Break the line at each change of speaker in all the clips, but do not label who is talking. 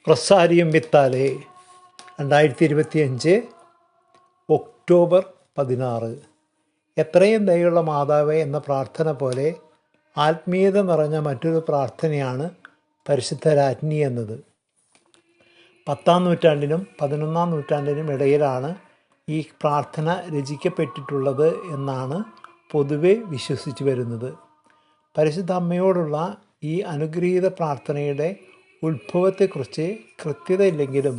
റൊസാരിയം വിത്താലെ 2025 October 16. എത്രയും ദയുള്ള മാതാവേ എന്ന പ്രാർത്ഥന പോലെ ആത്മീയത നിറഞ്ഞ മറ്റൊരു പ്രാർത്ഥനയാണ് പരിശുദ്ധ രാജ്ഞി എന്നത്. 10-ാം നൂറ്റാണ്ടിനും 11-ാം നൂറ്റാണ്ടിനും ഇടയിലാണ് ഈ പ്രാർത്ഥന രചിക്കപ്പെട്ടിട്ടുള്ളത് എന്നാണ് പൊതുവെ വിശ്വസിച്ചു വരുന്നത്. പരിശുദ്ധ അമ്മയോടുള്ള ഈ അനുഗ്രഹീത പ്രാർത്ഥനയുടെ ഉത്ഭവത്തെക്കുറിച്ച് കൃത്യതയില്ലെങ്കിലും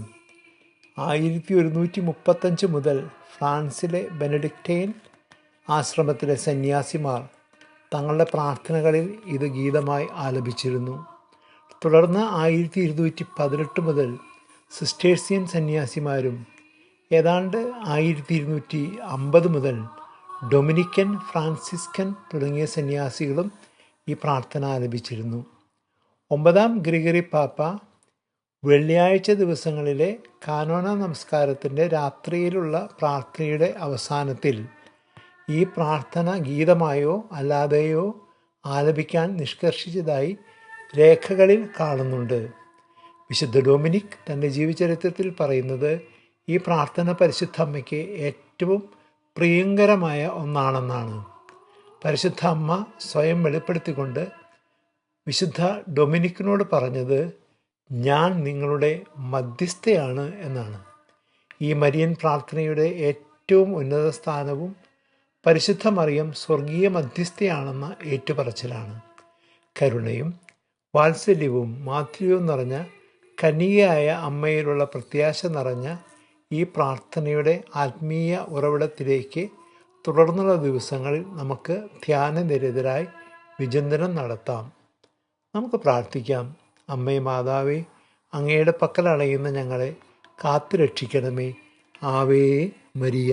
1135 മുതൽ ഫ്രാൻസിലെ ബെനഡിക്റ്റൈൻ ആശ്രമത്തിലെ സന്യാസിമാർ തങ്ങളുടെ പ്രാർത്ഥനകളിൽ ഇത് ഗീതമായി ആലപിച്ചിരുന്നു. തുടർന്ന് 1218 മുതൽ സിസ്റ്റേഴ്സിയൻ സന്യാസിമാരും ഏതാണ്ട് 1250 മുതൽ ഡൊമിനിക്കൻ, ഫ്രാൻസിസ്കൻ തുടങ്ങിയ സന്യാസികളും ഈ പ്രാർത്ഥന ആലപിച്ചിരുന്നു. 9-ാം ഗ്രിഗറി പാപ്പ വെള്ളിയാഴ്ച ദിവസങ്ങളിലെ കാനോന നമസ്കാരത്തിൻ്റെ രാത്രിയിലുള്ള പ്രാർത്ഥനയുടെ അവസാനത്തിൽ ഈ പ്രാർത്ഥന ഗീതമായോ അല്ലാതെയോ ആലപിക്കാൻ നിഷ്കർഷിച്ചതായി രേഖകളിൽ കാണുന്നുണ്ട്. വിശുദ്ധ ഡൊമിനിക് തൻ്റെ ജീവചരിത്രത്തിൽ പറയുന്നത് ഈ പ്രാർത്ഥന പരിശുദ്ധ അമ്മയ്ക്ക് ഏറ്റവും പ്രിയങ്കരമായ ഒന്നാണെന്നാണ്. പരിശുദ്ധ അമ്മ സ്വയം വെളിപ്പെടുത്തിക്കൊണ്ട് വിശുദ്ധ ഡൊമിനിക്കിനോട് പറഞ്ഞത് ഞാൻ നിങ്ങളുടെ മധ്യസ്ഥയാണ് എന്നാണ്. ഈ മരിയൻ പ്രാർത്ഥനയുടെ ഏറ്റവും ഉന്നത സ്ഥാനവും പരിശുദ്ധ മറിയം സ്വർഗീയ മധ്യസ്ഥയാണെന്ന ഏറ്റുപറച്ചിലാണ്. കരുണയും വാത്സല്യവും മാധുര്യവും നിറഞ്ഞ കന്യകയായ അമ്മയിലുള്ള പ്രത്യാശ നിറഞ്ഞ ഈ പ്രാർത്ഥനയുടെ ആത്മീയ ഉറവിടത്തിലേക്ക് തുടർന്നുള്ള ദിവസങ്ങളിൽ നമുക്ക് ധ്യാനനിരതരായി വിചിന്തനം നടത്താം. നമുക്ക് പ്രാർത്ഥിക്കാം. അമ്മേ മാതാവേ, അങ്ങയുടെ പക്കൽ അണയുന്ന ഞങ്ങളെ കാത്തുരക്ഷിക്കണമേ. Ave Maria.